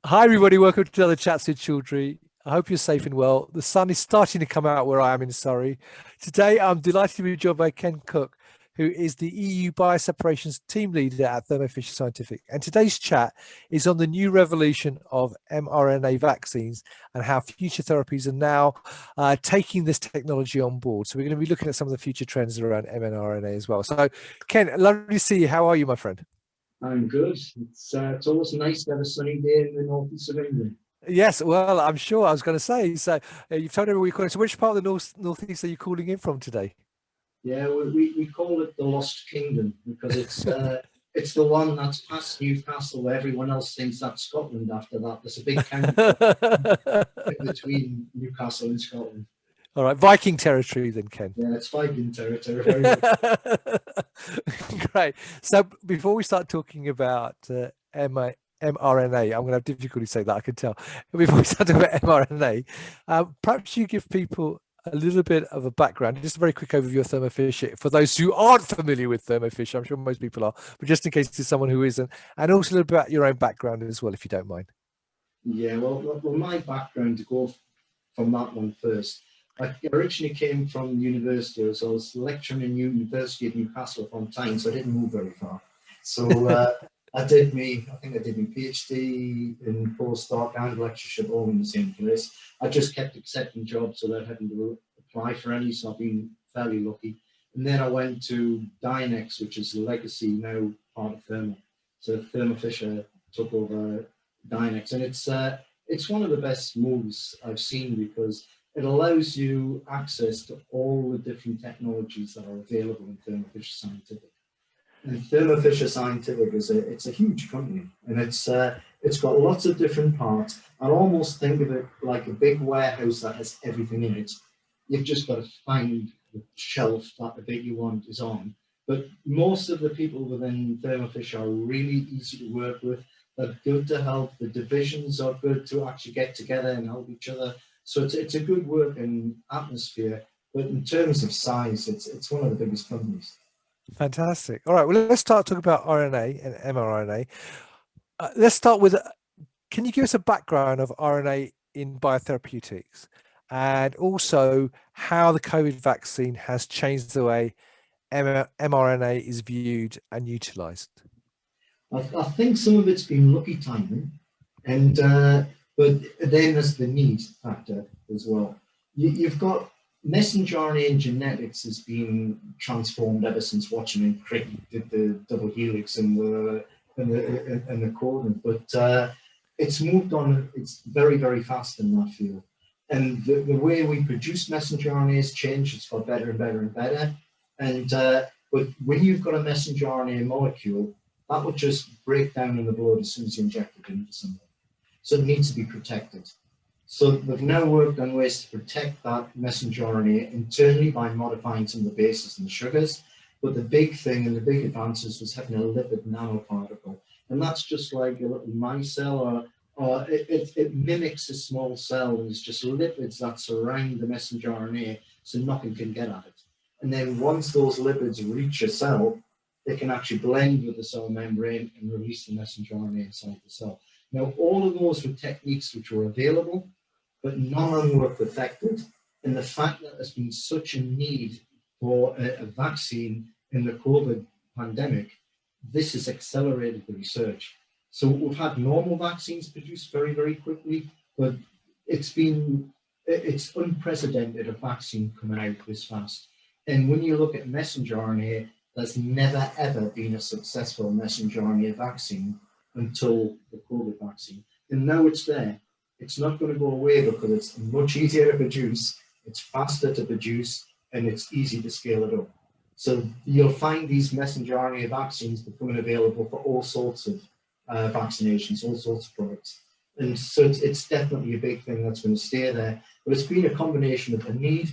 Hi, everybody. Welcome to another Chats with Children. I hope you're safe and well. The sun is starting to come out where I am in Surrey. Today, I'm delighted to be joined by Ken Cook, who is the EU Bioseparations team leader at Thermo Fisher Scientific. And today's chat is on the new revolution of mRNA vaccines and how future therapies are now taking this technology on board. So we're going to be looking at some of the future trends around mRNA as well. So, Ken, lovely to see you. How are you, my friend? I'm good. It's always nice to have a sunny day in the northeast of England. Yes, well, I'm sure I was going to say. So you've told everyone you're calling. So which part of the northeast are you calling in from today? Yeah, we call it the Lost Kingdom because it's the one that's past Newcastle, where everyone else thinks that's Scotland. After that, there's a big county between Newcastle and Scotland. All right, Viking territory then, Ken. Yeah, it's Viking territory. Very much. Great. So before we start talking about mRNA, I'm going to have difficulty saying that, I can tell. Before we start talking about mRNA, perhaps you give people a little bit of a background, just a very quick overview of Thermo Fisher for those who aren't familiar with Thermo Fisher. I'm sure most people are, but just in case there's someone who isn't, and also a little bit about your own background as well, if you don't mind. Yeah, well, my background, to go from that one first. I originally came from university, so I was lecturing in University of Newcastle upon Tyne, so I didn't move very far. So I think I did my PhD in postdoc and lectureship all in the same place. I just kept accepting jobs without having to apply for any, so I've been fairly lucky. And then I went to Dynex, which is legacy now part of Thermo. So Thermo Fisher took over Dynex, and it's one of the best moves I've seen because it allows you access to all the different technologies that are available in Thermo Fisher Scientific. And Thermo Fisher Scientific it's a huge company, and it's got lots of different parts. I almost think of it like a big warehouse that has everything in it. You've just got to find the shelf that the bit you want is on. But most of the people within Thermo Fisher are really easy to work with. They're good to help. The divisions are good to actually get together and help each other. So it's a good working atmosphere. But in terms of size, it's one of the biggest companies. Fantastic. All right, well, let's start talking about RNA and mRNA. Let's start with, can you give us a background of RNA in biotherapeutics and also how the COVID vaccine has changed the way mRNA is viewed and utilized? I think some of it's been lucky timing, and but then there's the need factor as well. You've got messenger RNA in genetics has been transformed ever since Watchman Crick did the double helix and the codon, but it's moved on. It's very, very fast in that field, and the way we produce messenger RNA has changed. It's got better and better and better, and but when you've got a messenger RNA molecule, that would just break down in the blood as soon as you inject it into somebody. So it needs to be protected. So they've now worked on ways to protect that messenger RNA internally by modifying some of the bases and the sugars. But the big thing and the big advances was having a lipid nanoparticle. And that's just like a little micelle, or it mimics a small cell, and it's just lipids that surround the messenger RNA so nothing can get at it. And then once those lipids reach a cell, they can actually blend with the cell membrane and release the messenger RNA inside the cell. Now, all of those were techniques which were available, but none of them were perfected. And the fact that there's been such a need for a vaccine in the COVID pandemic, this has accelerated the research. So we've had normal vaccines produced very, very quickly, but it's unprecedented, a vaccine coming out this fast. And when you look at messenger RNA, there's never, ever been a successful messenger RNA vaccine until the COVID vaccine. And now it's there. It's not going to go away because it's much easier to produce, it's faster to produce, and it's easy to scale it up. So you'll find these messenger RNA vaccines becoming available for all sorts of vaccinations, all sorts of products. And so it's definitely a big thing that's going to stay there. But it's been a combination of the need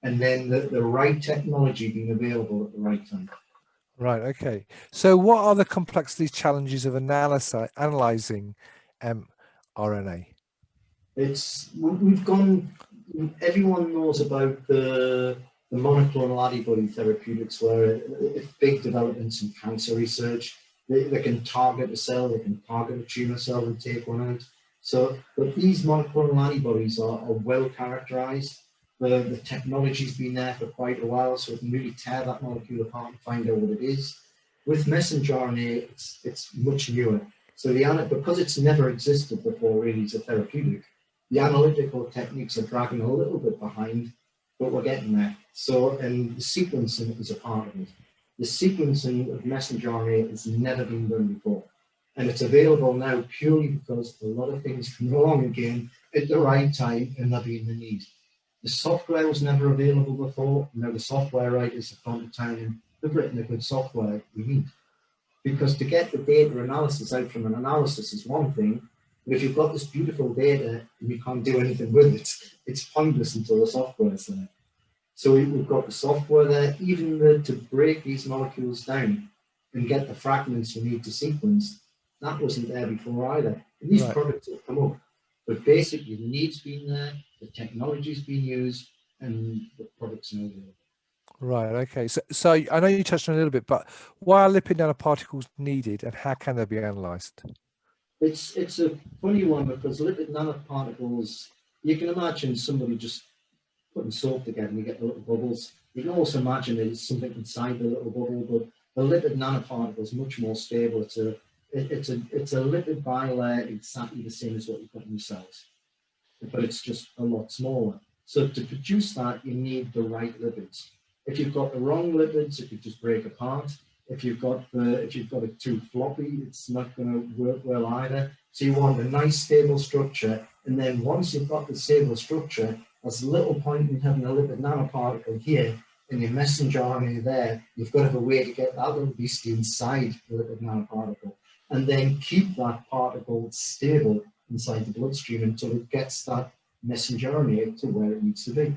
and then the right technology being available at the right time. Right, okay. So what are the complexities, challenges of analyzing mRNA? Everyone knows about the monoclonal antibody therapeutics, where it's big developments in cancer research. They can target a cell, they can target a tumor cell and take one out. So, but these monoclonal antibodies are well characterized. The technology's been there for quite a while, so it can really tear that molecule apart and find out what it is. With messenger RNA, it's much newer. So because it's never existed before really as a therapeutic, the analytical techniques are dragging a little bit behind, but we're getting there. So, and the sequencing is a part of it. The sequencing of messenger RNA has never been done before. And it's available now purely because a lot of things come along again at the right time and they're being the need. The software was never available before. Now the software writers have gone to town and they've written a good software we need. Because to get the data analysis out from an analysis is one thing, but if you've got this beautiful data and you can't do anything with it, it's pointless until the software is there. So we've got the software there, even to break these molecules down and get the fragments we need to sequence. That wasn't there before either. And these products have come up, but basically the need's been there, the technology's been used, and the products are now available. Right. Okay. So I know you touched on it a little bit, but why are lipid nanoparticles needed, and how can they be analysed? It's a funny one because lipid nanoparticles, you can imagine somebody just putting soap together and you get the little bubbles. You can also imagine there's something inside the little bubble, but the lipid nanoparticle is much more stable. It's a lipid bilayer exactly the same as what you've got in your cells, but it's just a lot smaller. So to produce that, you need the right lipids. If you've got the wrong lipids, it could just break apart. If you've got it too floppy, it's not going to work well either. So you want a nice stable structure, and then once you've got the stable structure, there's little point in having a lipid nanoparticle here and your messenger RNA there. You've got to have a way to get that little beastie inside the lipid nanoparticle, and then keep that particle stable inside the bloodstream until it gets that messenger RNA to where it needs to be.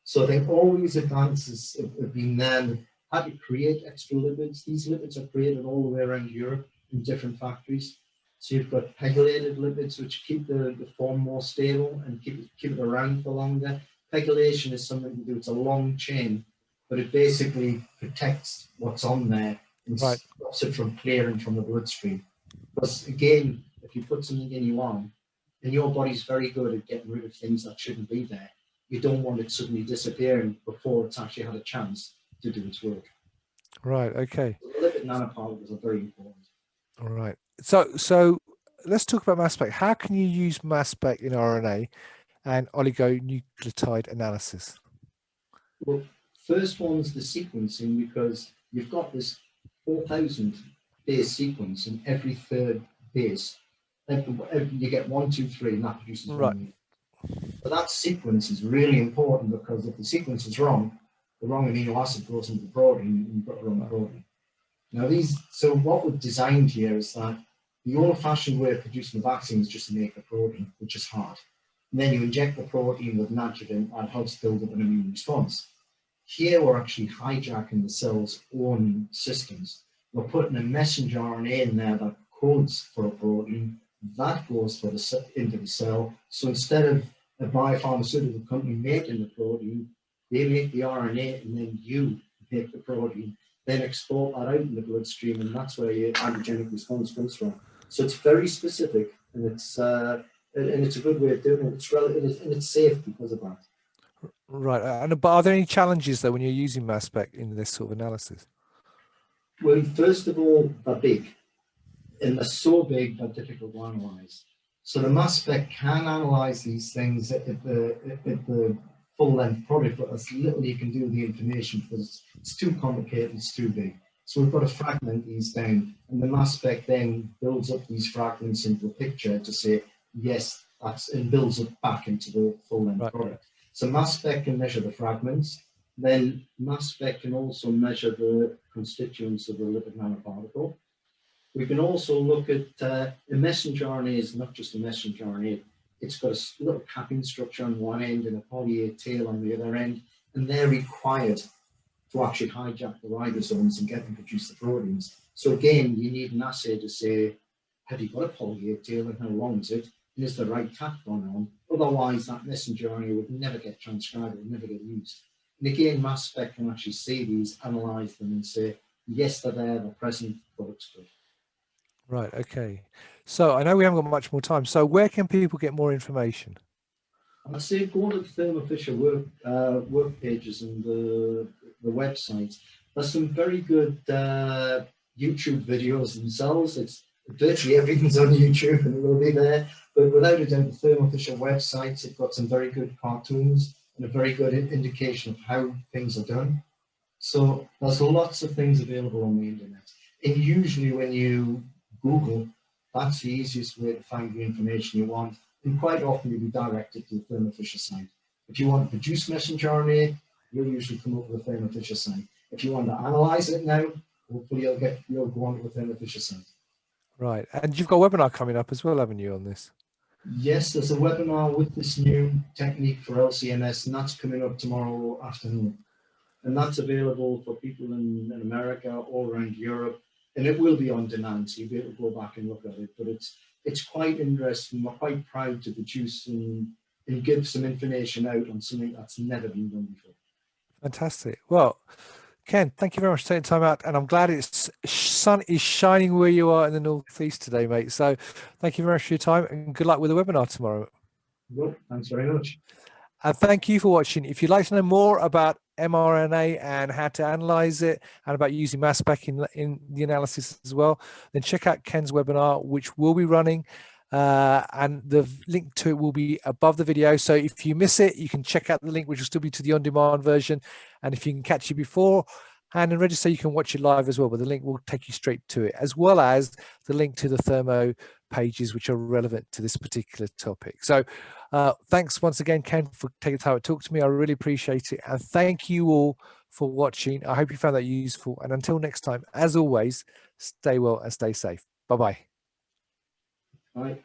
So I think all these advances have been there. How to create extra lipids. These lipids are created all the way around Europe in different factories. So you've got pegylated lipids, which keep the form more stable and keep it around for longer. Pegylation is something to do, it's a long chain, but it basically protects what's on there and stops it from clearing from the bloodstream. Because again, if you put something in your arm, and your body's very good at getting rid of things that shouldn't be there, you don't want it suddenly disappearing before it's actually had a chance to do its work. Right. Okay. So the lipid nanoparticles are very important. All right. So let's talk about Mass Spec. How can you use Mass Spec in RNA and oligonucleotide analysis? Well, first one's the sequencing, because you've got this 4,000 base sequence, and every third base, you get 1, 2, 3, and that produces one. But that sequence is really important, because if the sequence is wrong, the wrong amino acid goes into the protein, and you've got the wrong protein. Now so what we've designed here is that the old-fashioned way of producing a vaccine is just to make the protein, which is hard. And then you inject the protein with nitrogen and helps build up an immune response. Here we're actually hijacking the cell's own systems. We're putting a messenger RNA in there that codes for a protein, that goes into the cell. So instead of a biopharmaceutical company making the protein, they make the RNA, and then you make the protein, then export that out in the bloodstream, and that's where your antigenic response comes from. So it's very specific, and it's a good way of doing it. It's relative, and it's safe because of that. Right. But are there any challenges though when you're using Mass Spec in this sort of analysis? Well, first of all, they're big, and they're so big they're difficult to analyze. So the Mass Spec can analyze these things at the full-length product, but there's little you can do with the information because it's too complicated, it's too big. So we've got to fragment these down, and the Mass Spec then builds up these fragments into a picture to say, yes, and builds it back into the full-length product. So Mass Spec can measure the fragments, then Mass Spec can also measure the constituents of the lipid nanoparticle. We can also look at a messenger RNA is not just a messenger RNA. It's got a little capping structure on one end and a poly-A tail on the other end, and they're required to actually hijack the ribosomes and get them to produce the proteins. So again, you need an assay to say, have you got a poly-A tail and how long is it? And is the right cap gone on? Otherwise, that messenger RNA would never get transcribed, it would never get used. And again, Mass Spec can actually see these, analyze them, and say, yes, they're there, they're present, but it's good. Right. Okay. So I know we haven't got much more time. So where can people get more information? I'd say go to the Thermo Fisher work pages and the websites. There's some very good YouTube videos themselves. It's virtually everything's on YouTube and it will be there. But without a doubt, the Thermo Fisher websites, it's got some very good cartoons and a very good indication of how things are done. So there's lots of things available on the internet. And usually when you Google, that's the easiest way to find the information you want. And quite often you'll be directed to the Thermo Fisher site. If you want to produce messenger RNA, you'll usually come up with the Thermo Fisher site. If you want to analyze it now, hopefully you'll go on to the Thermo Fisher site. Right. And you've got a webinar coming up as well, haven't you, on this? Yes, there's a webinar with this new technique for LCMS, and that's coming up tomorrow afternoon. And that's available for people in America, all around Europe, and it will be on demand, so you'll be able to go back and look at it. But it's quite interesting. We're quite proud to produce and give some information out on something that's never been done before. Fantastic. Well, Ken, thank you very much for taking time out, and I'm glad it's sun is shining where you are in the northeast today, mate. So thank you very much for your time, and good luck with the webinar tomorrow. Well, thanks very much. And thank you for watching. If you'd like to know more about mRNA and how to analyze it and about using Mass Spec in the analysis as well, then check out Ken's webinar, which will be running. And the link to it will be above the video. So if you miss it, you can check out the link, which will still be to the on-demand version. And if you can catch it beforehand and register, you can watch it live as well. But the link will take you straight to it, as well as the link to the Thermo pages, which are relevant to this particular topic. So thanks once again, Ken, for taking time to talk to me. I really appreciate it. And thank you all for watching. I hope you found that useful. And until next time, as always, stay well and stay safe. Bye-bye. Bye.